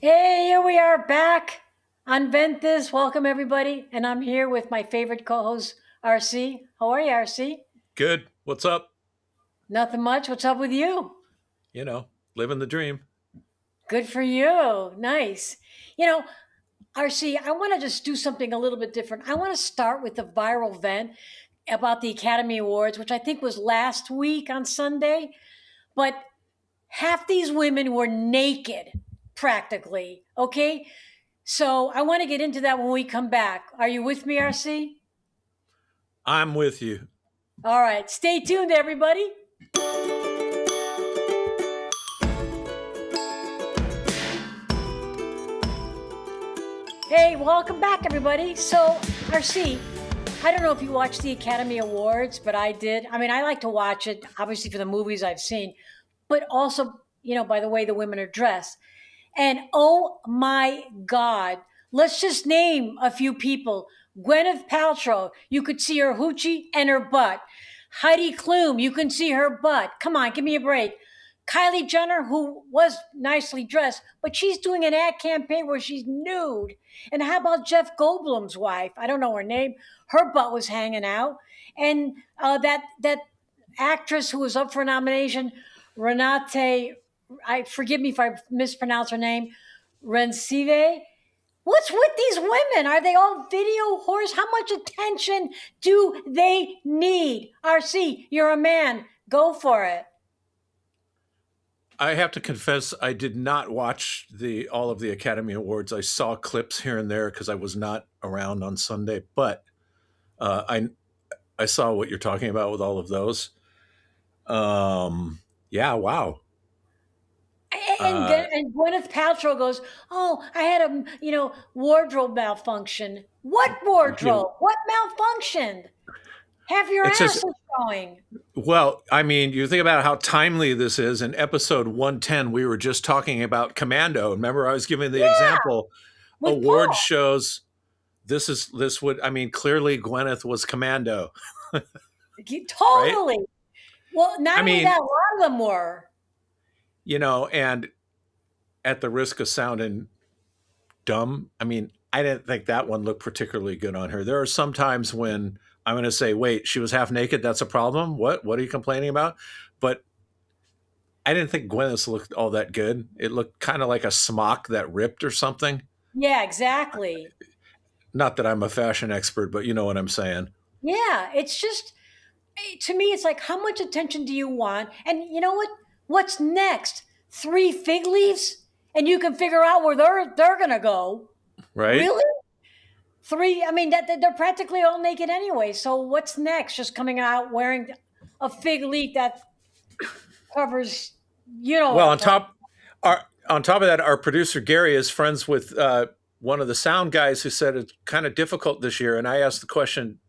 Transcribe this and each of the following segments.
Hey, here we are back on Ventthis. Welcome, everybody. And I'm here with my favorite co host, RC. How are you, RC? Good. What's up? Nothing much. What's up with you? You know, living the dream. Good for you. Nice. You know, RC, I want to just do something a little bit different. I want to start with the viral vent about the Academy Awards, which I think was last week on Sunday. But half these women were naked, practically. Okay. So I want to get into that when we come back. Are you with me, RC? I'm with you. All right. Stay tuned, everybody. Hey, welcome back, everybody. So, RC, I don't know if you watched the Academy Awards, but I did. I mean, I like to watch it, obviously, for the movies I've seen, but also, by the way the women are dressed. And oh my God, let's just name a few people. Gwyneth Paltrow, you could see her hoochie and her butt. Heidi Klum, you can see her butt. Come on, give me a break. Kylie Jenner, who was nicely dressed, but she's doing an ad campaign where she's nude. And how about Jeff Goldblum's wife? I don't know her name. Her butt was hanging out. And that actress who was up for nomination, Renate, I forgive me if I mispronounce her name, Rencive. What's with these women? Are they all video whores? How much attention do they need? RC, you're a man. Go for it. I have to confess, I did not watch the all of the Academy Awards. I saw clips here and there because I was not around on Sunday, but I saw what you're talking about with all of those. Yeah, wow. Uh, And Gwyneth Paltrow goes, "Oh, I had a wardrobe malfunction. What you, wardrobe? What malfunctioned? Half your it's ass just is showing." well, I mean, you think about how timely this is. In episode 110, we were just talking about Commando. Remember, I was giving the Yeah, example. with Award Paul. shows this would, I mean, clearly Gwyneth was Commando, right? Totally. Well, I not only mean, that, a lot of them were. and at the risk of sounding dumb, I mean, I didn't think that one looked particularly good on her. There are some times when I'm going to say, wait, she was half naked. That's a problem. What are you complaining about? But I didn't think Gwyneth's looked all that good. It looked kind of like a smock that ripped or something. Yeah, exactly. Not that I'm a fashion expert, but you know what I'm saying. Yeah, it's just to me, it's like, how much attention do you want? And you know what? What's next? Three fig leaves, and you can figure out where they're gonna go. Right? Really? Three? I mean, that they're practically all naked anyway. So what's next? Just coming out wearing a fig leaf that covers, what Well, I'm talking. on top of that, our producer Gary is friends with one of the sound guys who said it's kind of difficult this year. And I asked the question: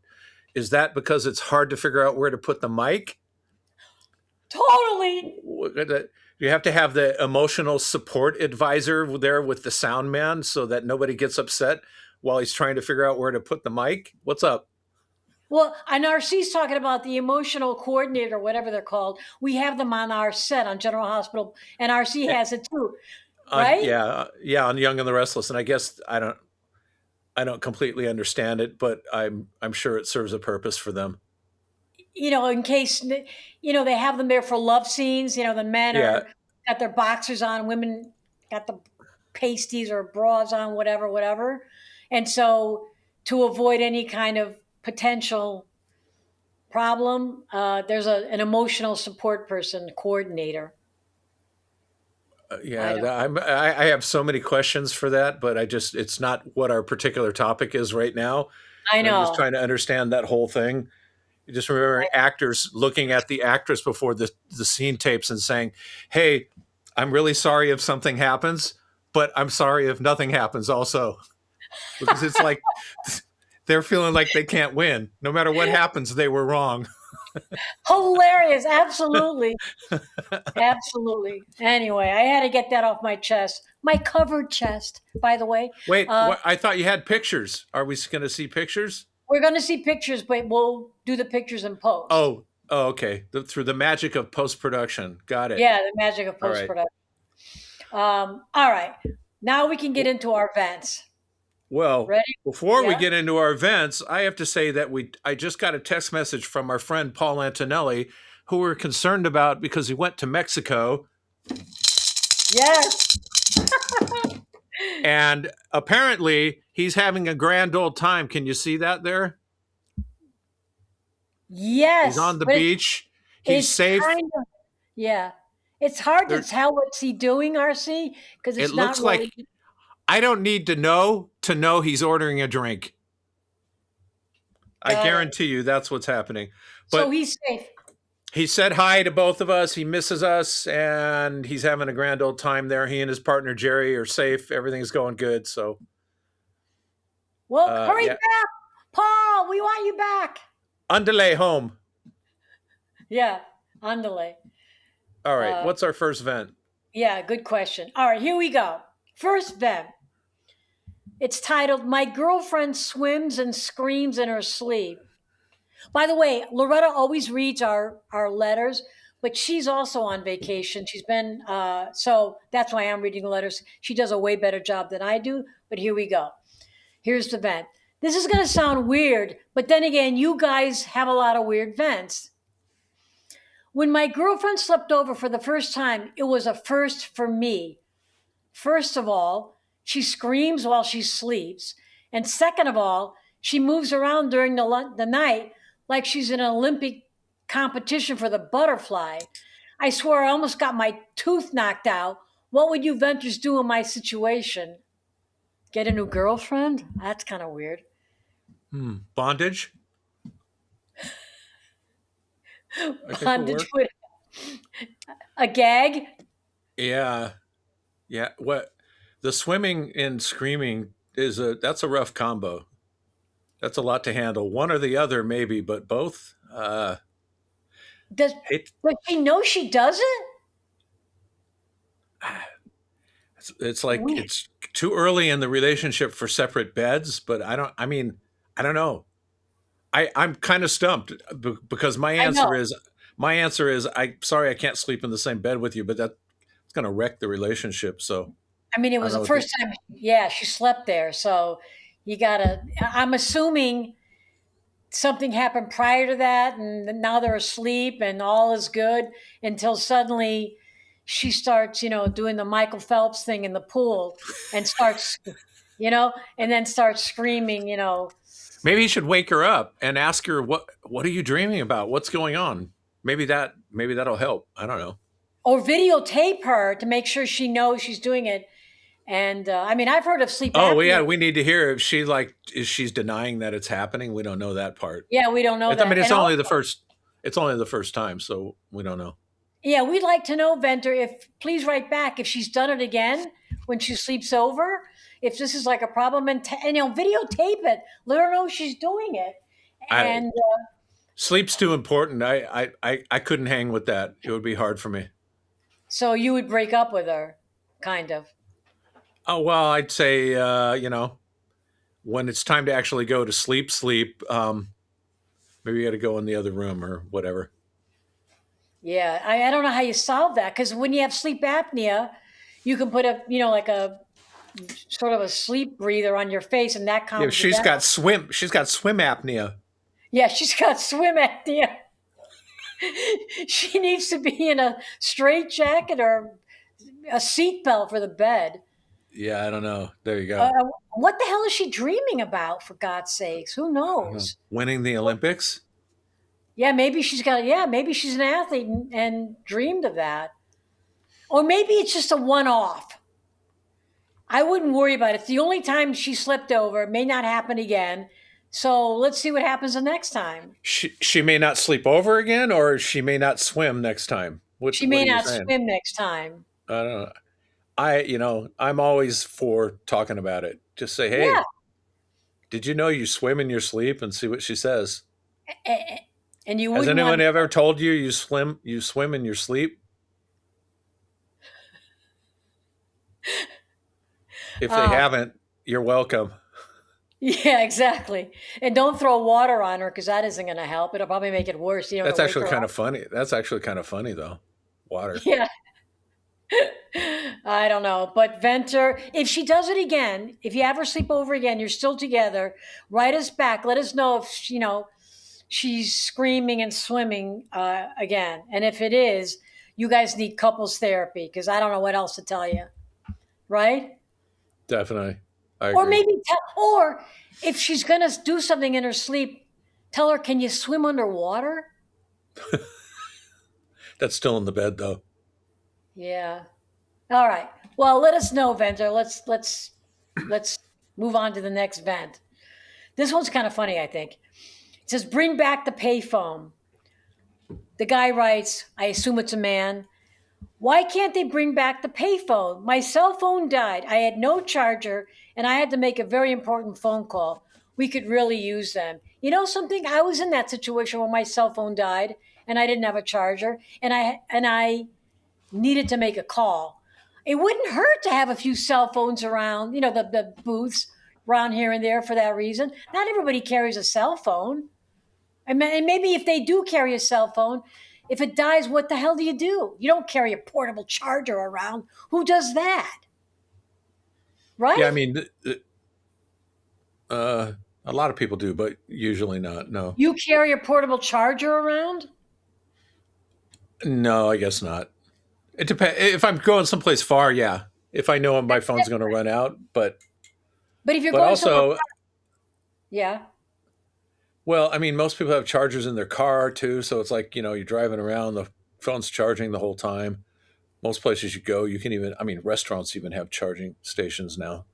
is that because it's hard to figure out where to put the mic? Totally. You have to have the emotional support advisor there with the sound man so that nobody gets upset while he's trying to figure out where to put the mic. What's up? Well, and RC's talking about the emotional coordinator, whatever they're called. We have them on our set on General Hospital, and RC has it too, On right? yeah, on Young and the Restless, and I guess I don't completely understand it, but I'm sure it serves a purpose for them. In case they have them there for love scenes. The men Yeah, are got their boxers on, women got the pasties or bras on, whatever, whatever. And so, to avoid any kind of potential problem, there's an emotional support person, coordinator. I yeah. don't. I have so many questions for that, but it's not what our particular topic is right now. I And I'm just know. trying to understand that whole thing. You just remember actors looking at the actress before the scene tapes and saying, "Hey, I'm really sorry if something happens, but I'm sorry if nothing happens also." Because it's like they're feeling like they can't win. No matter what happens, they were wrong. Hilarious. Absolutely. Absolutely. Anyway, I had to get that off my chest. My covered chest, by the way. Wait, Uh, what? I thought you had pictures. Are we going to see pictures? we're going to see pictures, but we'll do the pictures in post. Oh, okay. Through the magic of post production. Got it. Yeah, the magic of All post right. production. All right. Now we can get into our vents. Well, Ready? before we Yeah. get into our events, I have to say that I just got a text message from our friend Paul Antonelli, who we're concerned about because he went to Mexico Yes. and apparently he's having a grand old time. Can you see that there? He's Yes. on the But beach. He's it's safe. kind of, yeah. It's hard to There, tell what's he doing, RC, because it it's not looks really. like I don't need to know he's ordering a drink. I Got it. guarantee you that's what's happening. So But he's safe. he said hi to both of us. He misses us, and he's having a grand old time there. He and his partner Jerry are safe. Everything's going good. So, Well, hurry yeah, back, Paul. We want you back. underlay home. Yeah, on delay. All right, Uh, what's our first vent? yeah, good question. All right, here we go. First vent. It's titled "My Girlfriend Swims and Screams in Her Sleep." By the way, Loretta always reads our letters, but she's also on vacation. She's been so that's why I'm reading the letters. She does a way better job than I do. But here we go. Here's the vent. This is going to sound weird, but then again, you guys have a lot of weird vents. When my girlfriend slept over for the first time, it was a first for me. First of all, she screams while she sleeps. And second of all, she moves around during the night like she's in an Olympic competition for the butterfly. I swear I almost got my tooth knocked out. What would you ventures do in my situation? Get a new girlfriend? That's kind of weird. Bondage. I think will Bondage work. with a gag? Yeah, yeah. What the swimming and screaming is that's a rough combo. That's a lot to handle. One or the other, maybe, but both. Does, It, does she know she does it? it's like We, it's too early in the relationship for separate beds, but I don't. I mean, I don't know. I'm kind of stumped because I know. my answer is I sorry I can't sleep in the same bed with you, but that's going to wreck the relationship. So I mean, it I don't was know the what the first time, yeah, she slept there. So you gotta, I'm assuming something happened prior to that, and now they're asleep and all is good until suddenly she starts, doing the Michael Phelps thing in the pool and starts, and then starts screaming, maybe you should wake her up and ask her what are you dreaming about? What's going on? Maybe that'll help. I don't know. or videotape her to make sure she knows she's doing it. And I mean, I've heard of sleep Oh, well, apnea. yeah, we need to hear if she like is she's denying that it's happening. We don't know that part. Yeah, we don't know I mean, that. And it's only the first time, so we don't know. yeah, we'd like to know, Venter, if please write back if she's done it again when she sleeps over. If this is like a problem, and videotape it, let her know she's doing it, I and Sleep's too important. I couldn't hang with that. It would be hard for me. so you would break up with her, kind of. Oh well, I'd say when it's time to actually go to sleep. Maybe you got to go in the other room or whatever. Yeah, I don't know how you solve that because when you have sleep apnea, you can put like a sort of a sleep breather on your face, and that Yeah, calms you down. she's got swim apnea. Yeah, she's got swim apnea. She needs to be in a straight jacket or a seatbelt for the bed. Yeah, I don't know. There you Uh, go. what the hell is she dreaming about, for God's sakes? Who I don't know. knows? Winning the Olympics. Yeah, maybe she's an athlete and dreamed of that. Or maybe it's just a one off. I wouldn't worry about it. It's the only time she slipped over. It may not happen again. So let's see what happens the next time. She may not sleep over again, or she may not swim next time. She What may are you not saying? swim next time. I don't know. I'm always for talking about it. Just say, Yeah. hey, did you know you swim in your sleep, and see what she says. And you Has wouldn't want anyone to. ever told you you swim in your sleep? If they Uh, haven't, you're welcome. yeah, exactly. And don't throw water on her because that isn't going to help. It'll probably make it worse. You know, to That's wake actually her kind up. of funny. That's actually kind of funny though. Water. Yeah. I don't know. But Venter, if she does it again, if you have her sleep over again, you're still together, write us back. Let us know if, she's screaming and swimming again. And if it is, you guys need couples therapy because I don't know what else to tell you. Right? Definitely. I Or agree. maybe or if she's going to do something in her sleep, tell her, can you swim underwater? That's still in the bed though. Yeah. All right. Well, let us know, Venter. Let's move on to the next vent. This one's kind of funny, I think. It says, "Bring back the payphone." The guy writes, I assume it's a man. "Why can't they bring back the payphone? My cell phone died. I had no charger, and I had to make a very important phone call. We could really use them." You know something? I was in that situation where my cell phone died, and I didn't have a charger, and I needed to make a call. It wouldn't hurt to have a few cell phones around, the booths around here and there for that reason. Not everybody carries a cell phone. And maybe if they do carry a cell phone, if it dies, what the hell do? You don't carry a portable charger around. Who does that? Yeah, I Right? mean, uh, a lot of people do, but usually not. No, You carry a portable charger around? no, I guess not. It depends. If I'm going someplace far, yeah. If I know my phone's going to run out, But if you're but going somewhere, also, yeah. well, I mean, most people have chargers in their car too, so it's like you're driving around, the phone's charging the whole time. Most places you go, you can even, I mean, restaurants even have charging stations now.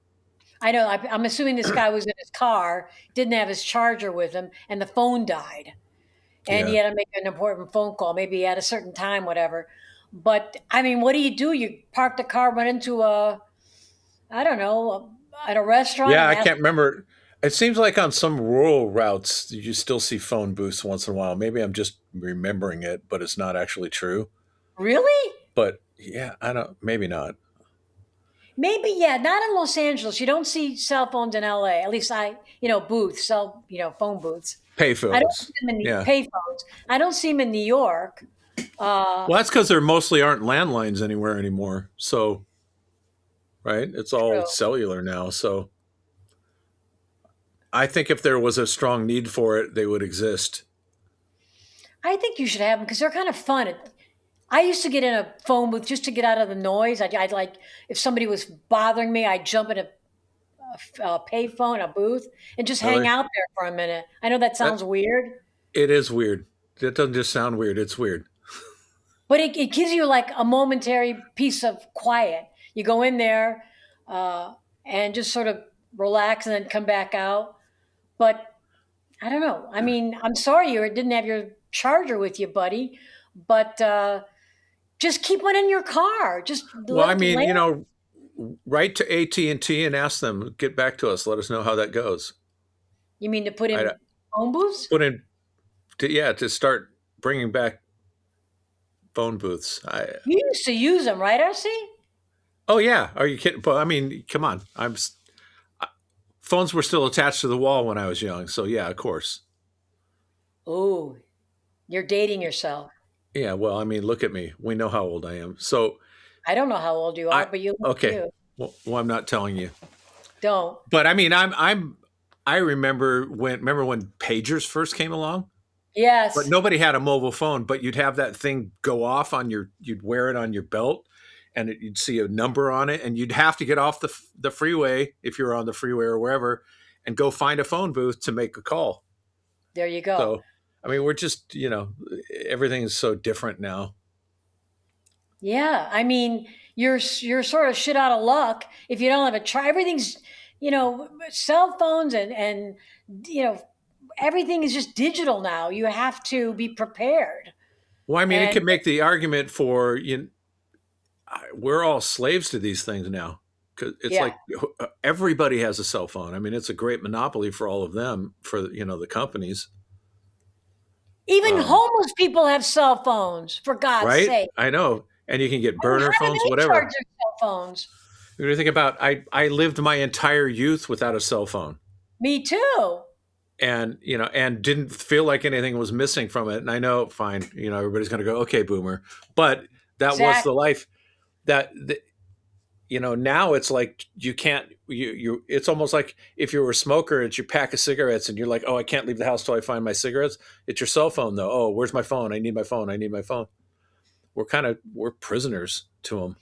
I know. I'm assuming this guy was in his car, didn't have his charger with him, and the phone died. And he Yeah, had to make an important phone call, maybe at a certain time, whatever. But I mean, what do? You park the car, run into I don't know, at a restaurant yeah. and I ask, can't remember. It seems like on some rural routes you still see phone booths once in a while. Maybe I'm just remembering it, but it's not actually true. really? But yeah, I don't. Maybe not. Maybe, yeah, not in Los Angeles. You don't see cell phones in LA. At least booths, phone booths. I don't see Payphones. them in the Yeah. payphones. I don't see them in New York. Uh, Well, that's because there mostly aren't landlines anywhere anymore. So, right, it's all True. cellular now. So, I think if there was a strong need for it, they would exist. I think you should have them because they're kind of fun. I used to get in a phone booth just to get out of the noise. I'd like, if somebody was bothering me, I'd jump in a payphone, a booth, and just hang Really, out there for a minute. I know that that sounds weird, it is weird. That doesn't just sound weird. It's weird. but it gives you like a momentary piece of quiet. You go in there uh, and just sort of relax and then come back out. But I don't know. I mean, I'm sorry you didn't have your charger with you, buddy, but just keep one in your car. Just Well, let I it mean, land. write to AT&T and ask them get back to us. Let us know how that goes. You mean to put I in phone booths? put in to start bringing back phone booths. I You used to use them, right, RC? Oh yeah, are you kidding? But I mean, come on. Phones were still attached to the wall when I was young, so yeah, of course. Oh, you're dating yourself. Yeah, well, I mean, look at me. We know how old I am. So I don't know how old you are, I but you look okay. cute. Well, I'm not telling you. Don't. But I mean, I remember when pagers first came along, but Yes. nobody had a mobile phone, but you'd have that thing go off you'd wear it on your belt and you'd see a number on it and you'd have to get off the freeway if you're on the freeway or wherever and go find a phone booth to make a call. There you go. So, I mean, we're just, everything is so different now. Yeah. I mean, you're sort of shit out of luck if you don't have a try. Everything's, cell phones and you know, everything is just digital now. You have to be prepared. Well, I mean, it And could make the argument for we're all slaves to these things now because it's yeah, like everybody has a cell phone. I mean, it's a great monopoly for all of them for the companies, even um, homeless people have cell phones, for God's right? sake. I know, and you can get I mean, burner how do phones, they charge whatever. their cell phones? What do you think about? I lived my entire youth without a cell phone, Me too. and and didn't feel like anything was missing from it. And I know, fine, everybody's going to go, okay, boomer, but that was the Exactly. life. that now it's like you can't it's almost like if you were a smoker, it's your pack of cigarettes and you're like, oh, I can't leave the house till I find my cigarettes. It's your cell phone though. Oh, where's my phone? I need my phone. I need my phone. We're prisoners to them.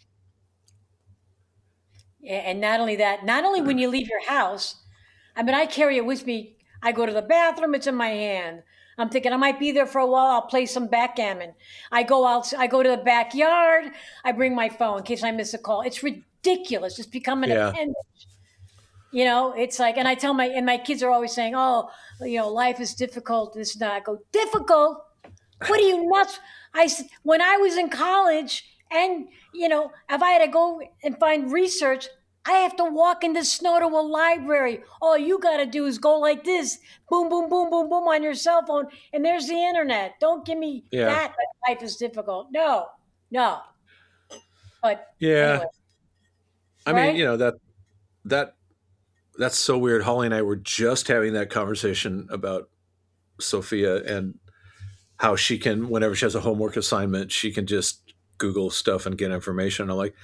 And not only that, not only when you leave your house, I mean, I carry it with me. I go to the bathroom, it's in my hand. I'm thinking I might be there for a while. I'll play some backgammon. I go out, I go to the backyard. I bring my phone in case I miss a call. It's ridiculous. It's become an Yeah. appendage. It's like, and I tell and my kids are always saying, oh, life is difficult. This and that. I go, difficult? What are you nuts? When I was in college, and if I had to go and find research, I have to walk in the snow to a library. All you got to do is go like this, boom, boom, boom, boom, boom on your cell phone, and there's the internet. Don't give me Yeah. that life is difficult. No, no. But Yeah. anyway, I mean, right? that that's so weird. Holly and I were just having that conversation about Sophia and how she can, whenever she has a homework assignment, she can just Google stuff and get information. I'm like,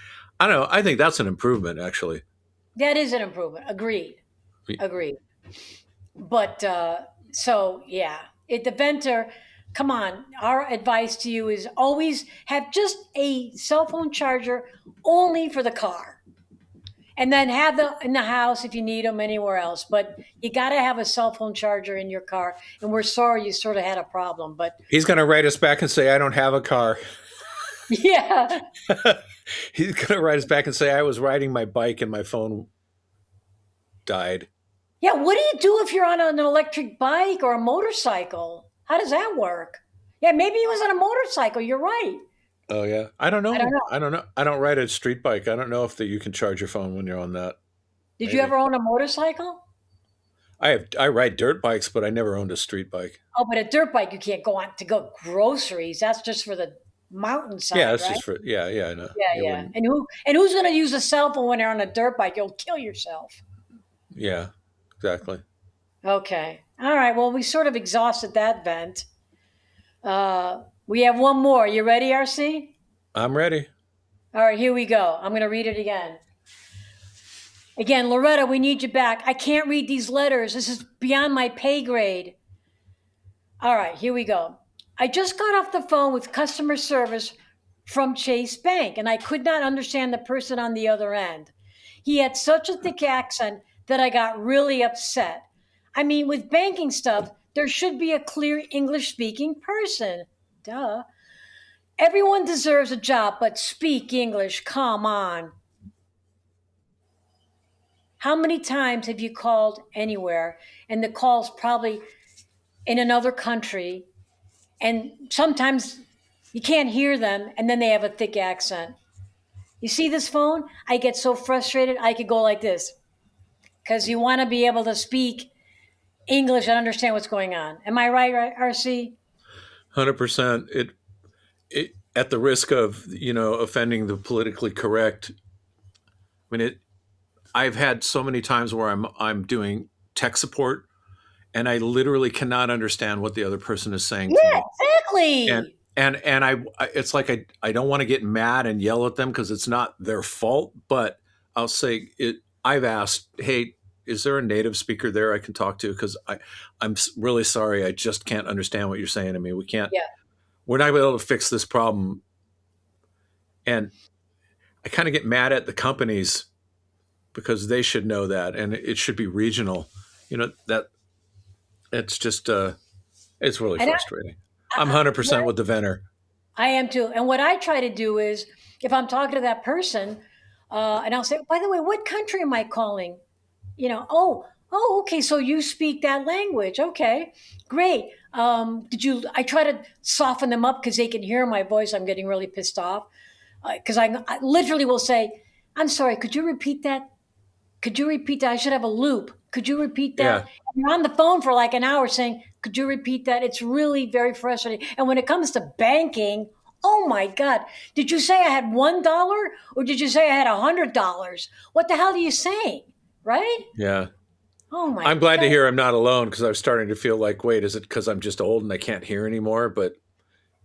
I don't know. I think that's an improvement, actually. That is an improvement. Agreed. Agreed. But so yeah, the Venter. Come on, our advice to you is always have just a cell phone charger only for the car, and then have the in the house if you need them anywhere else. But you got to have a cell phone charger in your car. And we're sorry you sort of had a problem, but He's going to write us back and say, I don't have a car. yeah, He's going to write us back and say, I was riding my bike and my phone died. yeah. What do you do if you're on an electric bike or a motorcycle? How does that work? Yeah, maybe he was on a motorcycle. You're right. Oh, yeah. I don't I don't know. know. I don't know. I don't ride a street bike. I don't know if you can charge your phone when you're on that. Did you Maybe. ever own a motorcycle? I ride dirt bikes, but I never owned a street bike. Oh, but a dirt bike you can't go on to go groceries. That's just for the Yeah, mountainside, that's right? just for, yeah, yeah, I know. Yeah, You yeah. wouldn't, And who's going to use a cell phone when they're on a dirt bike? You'll kill yourself. yeah, exactly. Okay. All right. Well, we sort of exhausted that vent. We have one more. You ready, RC? I'm ready. All right, here we go. I'm going to read it again. Again, Loretta, we need you back. I can't read these letters. This is beyond my pay grade. All right, here we go. I just got off the phone with customer service from Chase Bank, and I could not understand the person on the other end. He had such a thick accent that I got really upset. I mean, with banking stuff, there should be a clear English speaking person. Duh. Everyone deserves a job, but speak English. Come on. How many times have you called anywhere and the call's probably in another country, and sometimes you can't hear them and then they have a thick accent? You see this phone? I get so frustrated. I could go like this because you want to be able to speak English and understand what's going on. Am I right, RC? 100%. It at the risk of, offending the politically correct. I mean, I've had so many times where I'm doing tech support and I literally cannot understand what the other person is saying to Yeah, me. And exactly. it's like I don't want to get mad and yell at them because it's not their fault, but I'll say it. I've asked, hey, is there a native speaker there I can talk to? Because I'm really sorry, I just can't understand what you're saying to me. Yeah. We're not able to fix this problem, and I kind of get mad at the companies because they should know that, and it should be regional. That it's just it's really And frustrating. I'm 100% with the Venner. I am too. And what I try to do is, if I'm talking to that person, and I'll say, by the way, what country am I calling? Okay, so you speak that language. Okay, great. I try to soften them up because they can hear my voice. I'm getting really pissed off. Because I literally will say, I'm sorry, could you repeat that? Could you repeat that? I should have a loop. Could you repeat that? Yeah, And you're on the phone for like an hour saying, could you repeat that? It's really very frustrating. And when it comes to banking, oh my God, did you say I had $1 or did you say I had $100? What the hell are you saying? Right? yeah. Oh my I'm glad to God. hear I'm not alone because I was starting to feel like, wait, is it because I'm just old and I can't hear anymore? But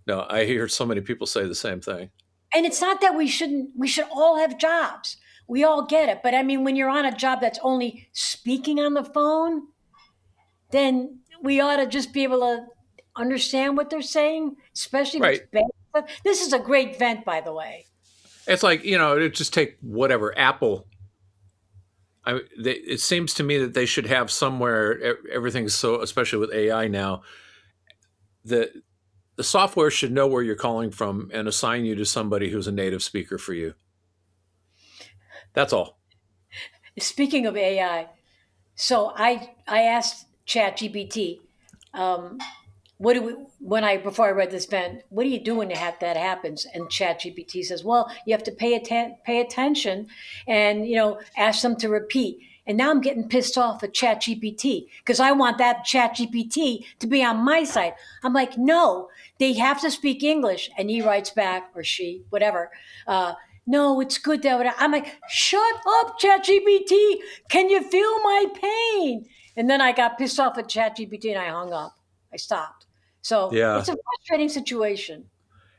no, I hear so many people say the same thing. And it's not that we should all have jobs. We all get it. But I mean, when you're on a job that's only speaking on the phone, then we ought to just be able to understand what they're saying, especially if it's Right. bad stuff. This is a great vent, by the way. It's like, it just take whatever Apple. It seems to me that they should have somewhere. Everything's so, especially with AI now, that the software should know where you're calling from and assign you to somebody who's a native speaker for you. That's all. Speaking of AI, so I asked ChatGPT, what do we when I before I read this vent, what do you do when that happens? And ChatGPT says, well, you have to pay attention, and ask them to repeat. And now I'm getting pissed off at ChatGPT because I want that ChatGPT to be on my side. I'm like, no, they have to speak English. And he writes back, or she, whatever. No, it's good that I'm like, shut up, ChatGPT. Can you feel my pain? And then I got pissed off at ChatGPT and I hung up. I stopped. So Yeah. it's a frustrating situation.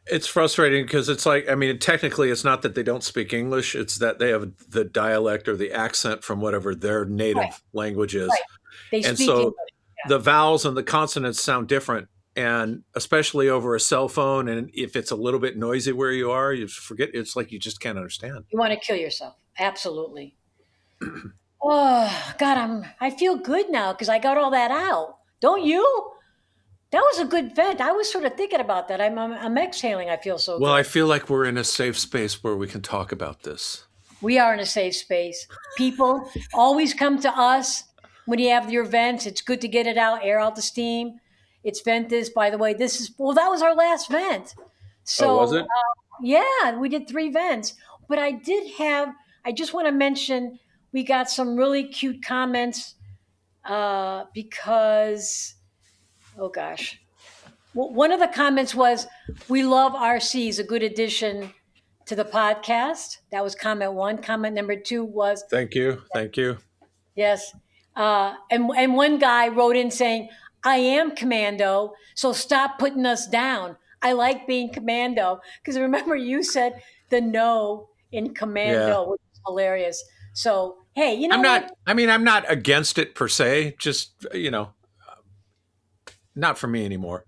It's frustrating because it's like, technically it's not that they don't speak English, it's that they have the dialect or the accent from whatever their native Right. language is. Right. They And speak so English. Yeah. the vowels and the consonants sound different. And especially over a cell phone, and if it's a little bit noisy where you are, you forget, it's like you just can't understand. You want to kill yourself. Absolutely. Oh, God, I feel good now because I got all that out. Don't you? That was a good vent. I was sort of thinking about that. I'm exhaling. I feel so Well, I good. feel like we're in a safe space where we can talk about this. We are in a safe space. People always come to us when you have your vents. It's good to get it out, air out the steam. It's Ventthis, by the way. That was our last vent. Oh, was So, it? yeah, we did 3 vents. But I just want to mention we got some really cute comments because, oh gosh. One of the comments was, we love RC, is a good addition to the podcast. That was comment 1. Comment number 2 was, Thank you. Thank you. yes. And one guy wrote in saying, I am commando, so stop putting us down. I like being commando. Because remember, you said the no in Yeah. commando, which is hilarious. So, hey, you know I'm what? not, I'm not against it per se, just, not for me anymore.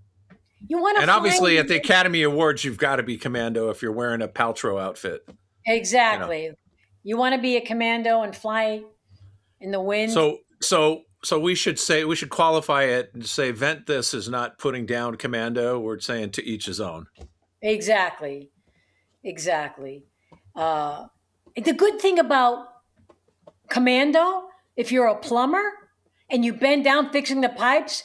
You want to And fly. obviously at the Academy Awards, you've got to be commando if you're wearing a Paltrow outfit. Exactly. You want to be a commando and fly in the wind. So we should qualify it and say Ventthis is not putting down commando. We're saying to each his own. Exactly. Exactly. The good thing about commando, if you're a plumber and you bend down fixing the pipes,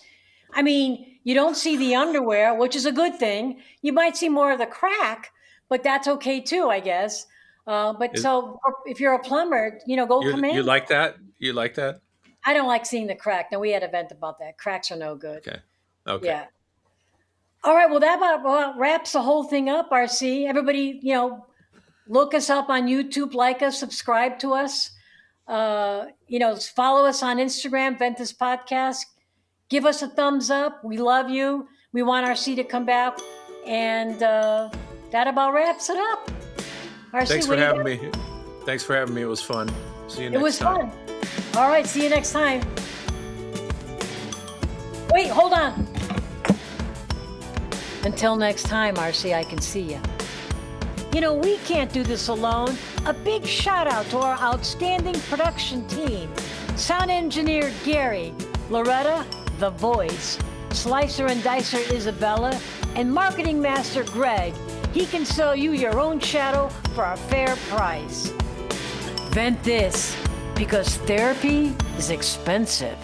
you don't see the underwear, which is a good thing. You might see more of the crack, but that's okay too, I guess. So if you're a plumber, go commando. You like that? You like that? I don't like seeing the crack. No, we had a vent about that. Cracks are no good. Okay. Yeah. All right. Well, that about wraps the whole thing up, RC. Everybody, look us up on YouTube, like us, subscribe to us. Follow us on Instagram, Ventthis Podcast. Give us a thumbs up. We love you. We want RC to come back. And that about wraps it up. RC, Thanks for having me. Thanks for having me. It was fun. See you next time. It was fun. All right. See you next time. Wait, hold on. Until next time, RC, I can see you. We can't do this alone. A big shout out to our outstanding production team. Sound engineer Gary, Loretta, the voice, slicer and dicer Isabella, and marketing master Greg. He can sell you your own shadow for a fair price. Ventthis, because therapy is expensive.